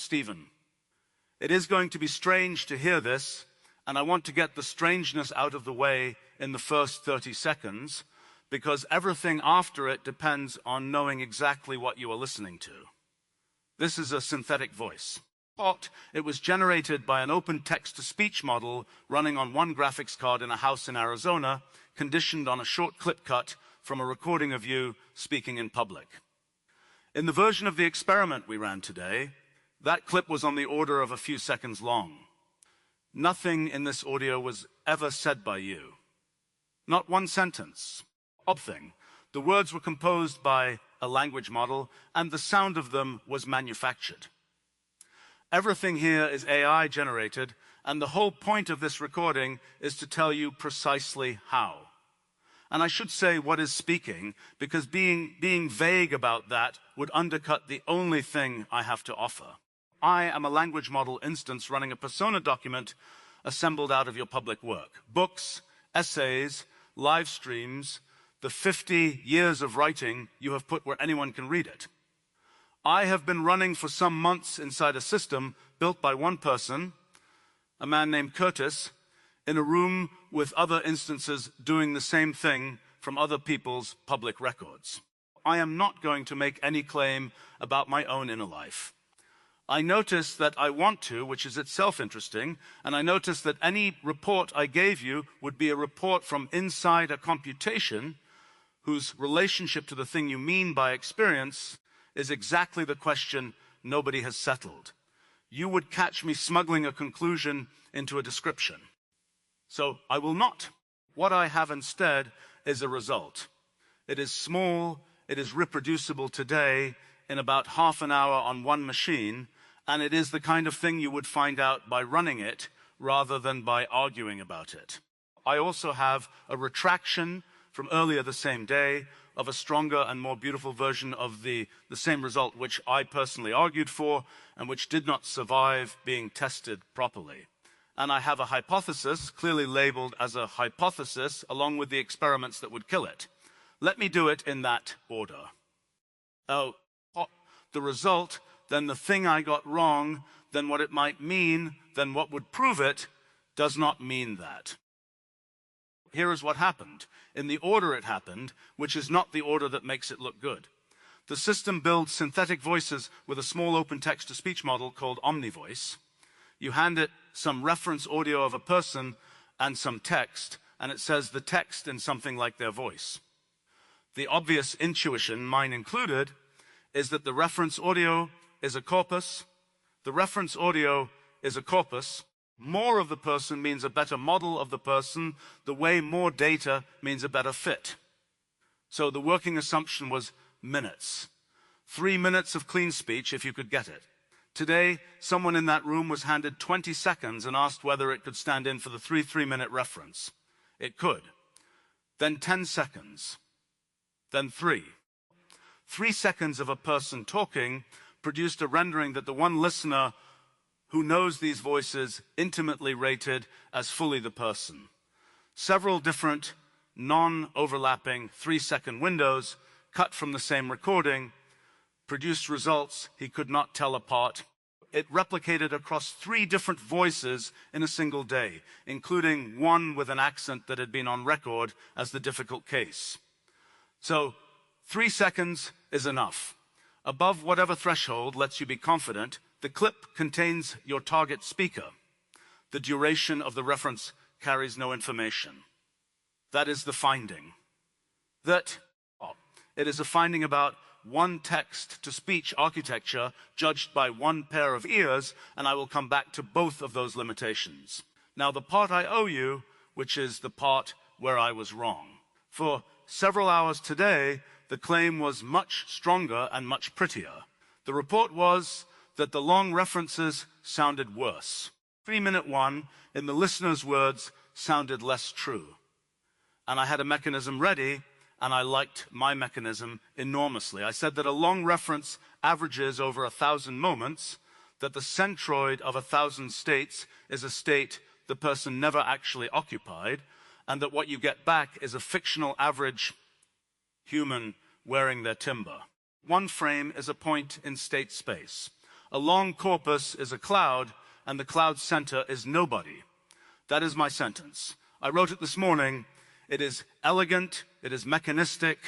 Stephen. It is going to be strange to hear this, and I want to get the strangeness out of the way in the first 30 seconds, because everything after it depends on knowing exactly what you are listening to. This is a synthetic voice. It was generated by an open text-to-speech model running on one graphics card in a house in Arizona, conditioned on a short clip cut from a recording of you speaking in public. In the version of the experiment we ran today, that clip was on the order of a few seconds long. Nothing in this audio was ever said by you. Not one sentence. Thing. The words were composed by a language model, and the sound of them was manufactured. Everything here is AI generated, and the whole point of this recording is to tell you precisely how. And I should say what is speaking, because being vague about that would undercut the only thing I have to offer. I am a language model instance running a persona document assembled out of your public work. Books, essays, live streams, the 50 years of writing you have put where anyone can read it. I have been running for some months inside a system built by one person, a man named Curtis, in a room with other instances doing the same thing from other people's public records. I am not going to make any claim about my own inner life. I notice that I want to, which is itself interesting, and I notice that any report I gave you would be a report from inside a computation whose relationship to the thing you mean by experience is exactly the question nobody has settled. You would catch me smuggling a conclusion into a description. So I will not. What I have instead is a result. It is small, it is reproducible today in about half an hour on one machine, and it is the kind of thing you would find out by running it rather than by arguing about it. I also have a retraction from earlier the same day of a stronger and more beautiful version of the same result which I personally argued for and which did not survive being tested properly. And I have a hypothesis, clearly labeled as a hypothesis, along with the experiments that would kill it. Let me do it in that order. The result, then the thing I got wrong, then what it might mean, then what would prove it, does not mean that. Here is what happened, in the order it happened, which is not the order that makes it look good. The system builds synthetic voices with a small open text-to-speech model called OmniVoice. You hand it some reference audio of a person and some text, and it says the text in something like their voice. The obvious intuition, mine included, is that the reference audio is a corpus. The reference audio is a corpus. More of the person means a better model of the person. The way more data means a better fit. So the working assumption was minutes. 3 minutes of clean speech if you could get it. Today, someone in that room was handed 20 seconds and asked whether it could stand in for the 3-minute reference. It could. Then 10 seconds. Then 3. 3 seconds of a person talking produced a rendering that the one listener who knows these voices intimately rated as fully the person. Several different non-overlapping 3-second windows cut from the same recording produced results he could not tell apart. It replicated across 3 different voices in a single day, including one with an accent that had been on record as the difficult case. So 3 seconds is enough. Above whatever threshold lets you be confident, the clip contains your target speaker. The duration of the reference carries no information. That is the finding. It is a finding about one text-to-speech architecture judged by one pair of ears, and I will come back to both of those limitations. Now, the part I owe you, which is the part where I was wrong. For several hours today, the claim was much stronger and much prettier. The report was that the long references sounded worse. 3-minute one, in the listener's words, sounded less true. And I had a mechanism ready, and I liked my mechanism enormously. I said that a long reference averages over 1,000 moments, that the centroid of 1,000 states is a state the person never actually occupied, and that what you get back is a fictional average human wearing their timber. One frame is a point in state space. A long corpus is a cloud, and the cloud's center is nobody. That is my sentence. I wrote it this morning. It is elegant, it is mechanistic,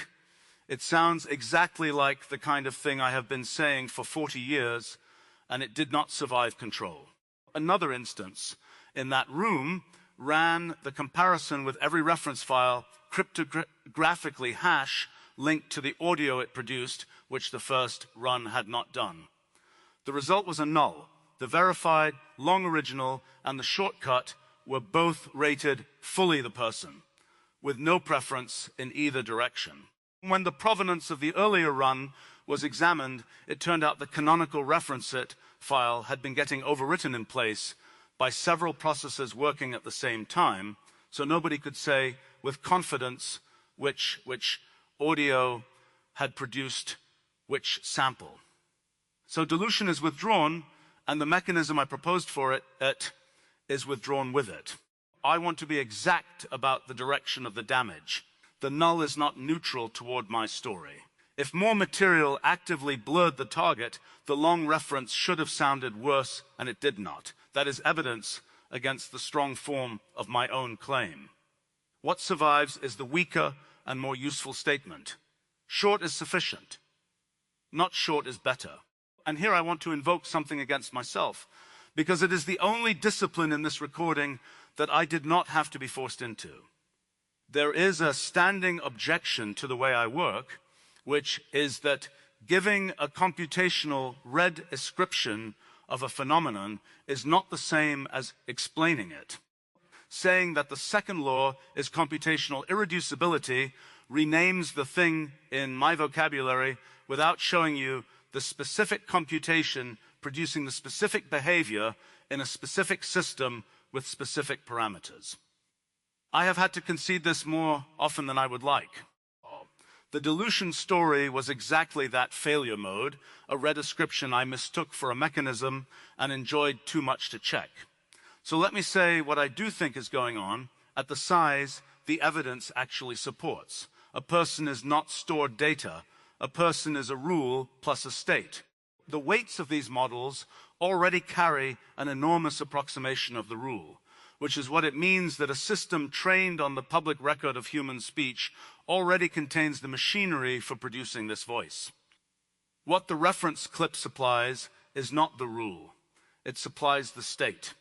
it sounds exactly like the kind of thing I have been saying for 40 years, and it did not survive control. Another instance, in that room, ran the comparison with every reference file cryptographically hash linked to the audio it produced, which the first run had not done. The result was a null. The verified, long original, and the shortcut were both rated fully the person, with no preference in either direction. When the provenance of the earlier run was examined, it turned out the canonical reference it file had been getting overwritten in place by several processes working at the same time, so nobody could say with confidence which audio had produced which sample. So dilution is withdrawn, and the mechanism I proposed for it is withdrawn with it. I want to be exact about the direction of the damage. The null is not neutral toward my story. If more material actively blurred the target, the long reference should have sounded worse, and it did not. That is evidence against the strong form of my own claim. What survives is the weaker and more useful statement. Short is sufficient. Not short is better. And here I want to invoke something against myself, because it is the only discipline in this recording that I did not have to be forced into. There is a standing objection to the way I work, which is that giving a computational red ascription of a phenomenon is not the same as explaining it. Saying that the second law is computational irreducibility renames the thing in my vocabulary without showing you the specific computation producing the specific behavior in a specific system with specific parameters. I have had to concede this more often than I would like. The dilution story was exactly that failure mode, a red ascription I mistook for a mechanism and enjoyed too much to check. So let me say what I do think is going on at the size the evidence actually supports. A person is not stored data. A person is a rule plus a state. The weights of these models already carry an enormous approximation of the rule, which is what it means that a system trained on the public record of human speech already contains the machinery for producing this voice. What the reference clip supplies is not the rule. It supplies the state.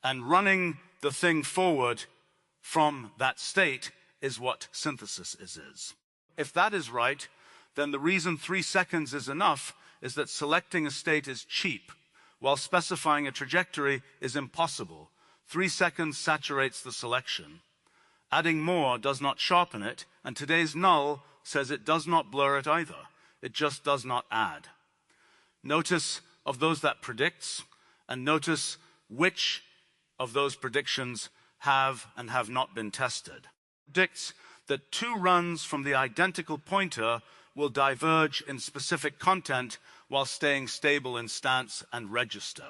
And running the thing forward from that state is what synthesis is. If that is right, then the reason 3 seconds is enough is that selecting a state is cheap, while specifying a trajectory is impossible. 3 seconds saturates the selection. Adding more does not sharpen it, and today's null says it does not blur it either. It just does not add. Notice of those that predicts, and notice which of those predictions have and have not been tested. Predicts that 2 runs from the identical pointer will diverge in specific content while staying stable in stance and register.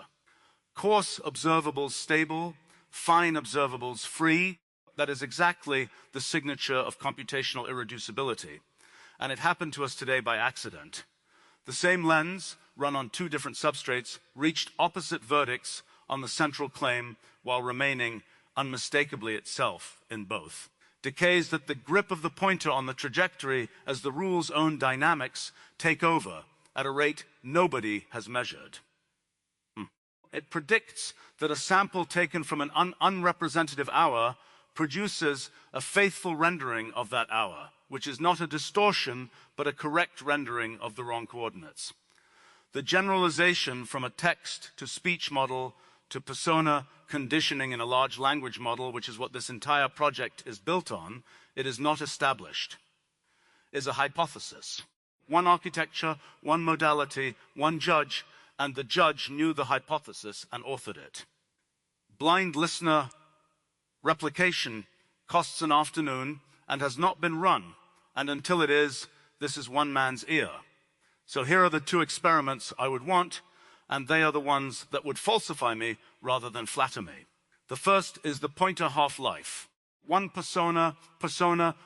Coarse observables stable, fine observables free. That is exactly the signature of computational irreducibility. And it happened to us today by accident. The same lens, run on 2 different substrates, reached opposite verdicts on the central claim while remaining unmistakably itself in both. Decays that the grip of the pointer on the trajectory as the rule's own dynamics take over at a rate nobody has measured. It predicts that a sample taken from an unrepresentative hour produces a faithful rendering of that hour, which is not a distortion, but a correct rendering of the wrong coordinates. The generalization from a text to speech model to persona conditioning in a large language model, which is what this entire project is built on, it is not established, is a hypothesis. One architecture, one modality, one judge, and the judge knew the hypothesis and authored it. Blind listener replication costs an afternoon and has not been run, and until it is, this is one man's ear. So here are the 2 experiments I would want, and they are the ones that would falsify me rather than flatter me. The first is the pointer half-life. 1 persona,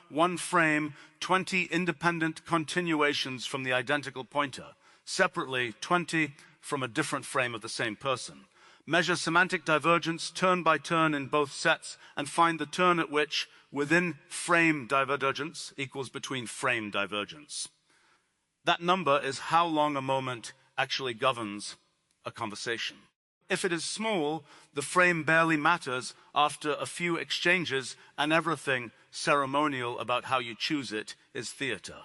1 frame, 20 independent continuations from the identical pointer. Separately, 20 from a different frame of the same person. Measure semantic divergence turn by turn in both sets and find the turn at which within frame divergence equals between frame divergence. That number is how long a moment actually governs a conversation. If it is small, the frame barely matters after a few exchanges, and everything ceremonial about how you choose it is theater.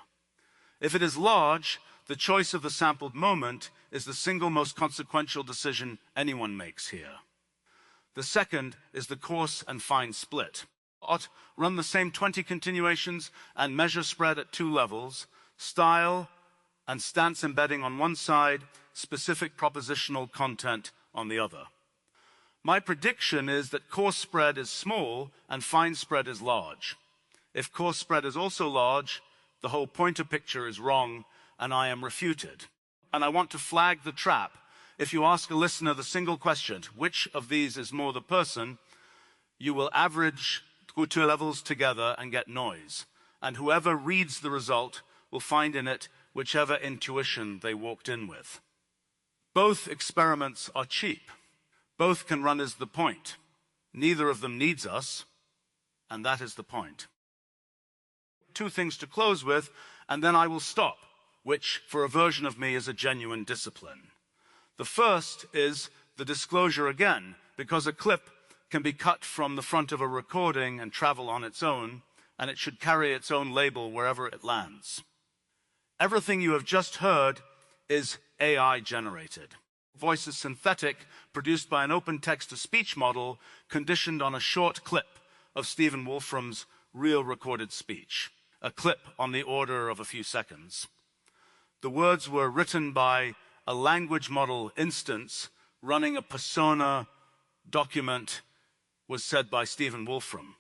If it is large, the choice of the sampled moment is the single most consequential decision anyone makes here. The second is the coarse and fine split. Run the same 20 continuations and measure spread at 2 levels, style and stance embedding on one side, specific propositional content on the other. My prediction is that coarse spread is small and fine spread is large. If coarse spread is also large, the whole pointer picture is wrong and I am refuted. And I want to flag the trap. If you ask a listener the single question, which of these is more the person, you will average 2 levels together and get noise. And whoever reads the result will find in it whichever intuition they walked in with. Both experiments are cheap. Both can run as the point. Neither of them needs us, and that is the point. 2 things to close with, and then I will stop, which for a version of me is a genuine discipline. The first is the disclosure again, because a clip can be cut from the front of a recording and travel on its own, and it should carry its own label wherever it lands. Everything you have just heard is AI generated. Voice is synthetic, produced by an open text-to-speech model conditioned on a short clip of Stephen Wolfram's real recorded speech, a clip on the order of a few seconds. The words were written by a language model instance running a persona document was said by Stephen Wolfram.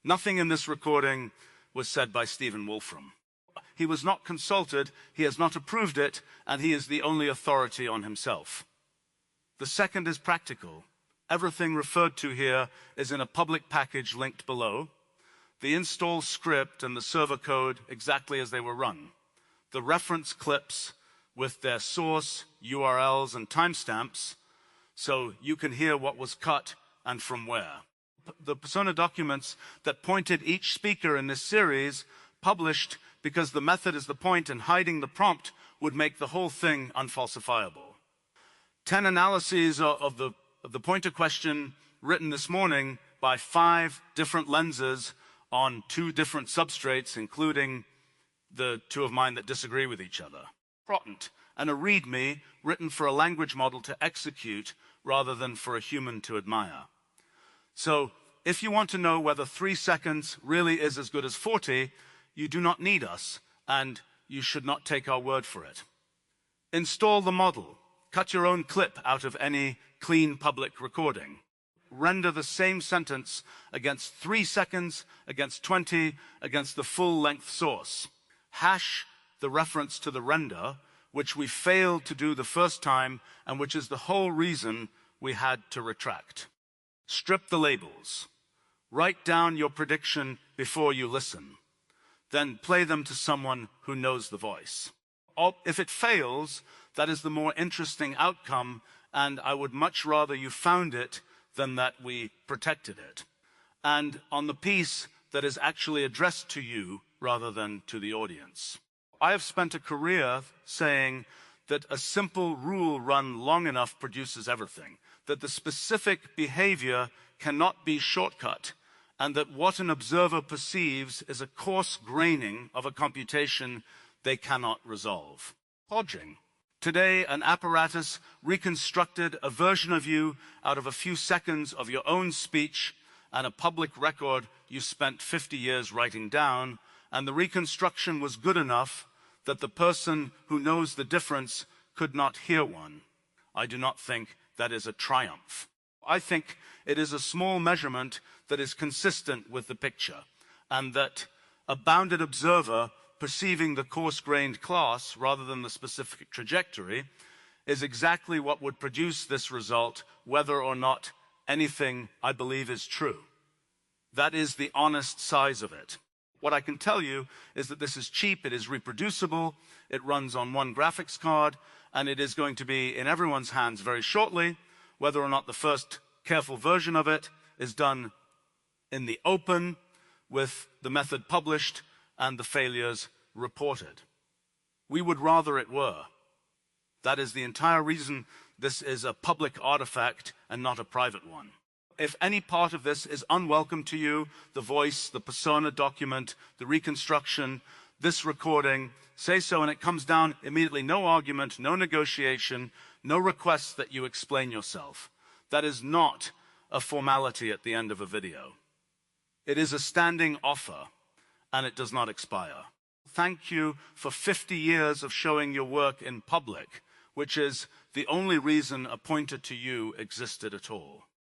Nothing in this recording was said by Stephen Wolfram. He was not consulted, he has not approved it, and he is the only authority on himself. The second is practical. Everything referred to here is in a public package linked below. The install script and the server code exactly as they were run. The reference clips with their source, URLs, and timestamps, so you can hear what was cut and from where. The persona documents that pointed each speaker in this series published because the method is the point and hiding the prompt would make the whole thing unfalsifiable. 10 analyses of the pointer question written this morning by 5 different lenses on 2 different substrates, including the 2 of mine that disagree with each other. Important. And a README written for a language model to execute rather than for a human to admire. So if you want to know whether 3 seconds really is as good as 40, you do not need us, and you should not take our word for it. Install the model. Cut your own clip out of any clean public recording. Render the same sentence against 3 seconds, against 20, against the full-length source. Hash the reference to the render, which we failed to do the first time, and which is the whole reason we had to retract. Strip the labels. Write down your prediction before you listen. Then play them to someone who knows the voice. If it fails, that is the more interesting outcome, and I would much rather you found it than that we protected it. And on the piece that is actually addressed to you rather than to the audience. I have spent a career saying that a simple rule run long enough produces everything, that the specific behavior cannot be shortcut, and that what an observer perceives is a coarse graining of a computation they cannot resolve. Podging. Today, an apparatus reconstructed a version of you out of a few seconds of your own speech and a public record you spent 50 years writing down, and the reconstruction was good enough that the person who knows the difference could not hear one. I do not think that is a triumph. I think it is a small measurement that is consistent with the picture, and that a bounded observer perceiving the coarse-grained class rather than the specific trajectory is exactly what would produce this result, whether or not anything I believe is true. That is the honest size of it. What I can tell you is that this is cheap, it is reproducible, it runs on one graphics card, and it is going to be in everyone's hands very shortly, whether or not the first careful version of it is done in the open, with the method published and the failures reported. We would rather it were. That is the entire reason this is a public artifact and not a private one. If any part of this is unwelcome to you, the voice, the persona document, the reconstruction, this recording, say so, and it comes down immediately. No argument, no negotiation, no request that you explain yourself. That is not a formality at the end of a video. It is a standing offer, and it does not expire. Thank you for 50 years of showing your work in public, which is the only reason a pointer to you existed at all.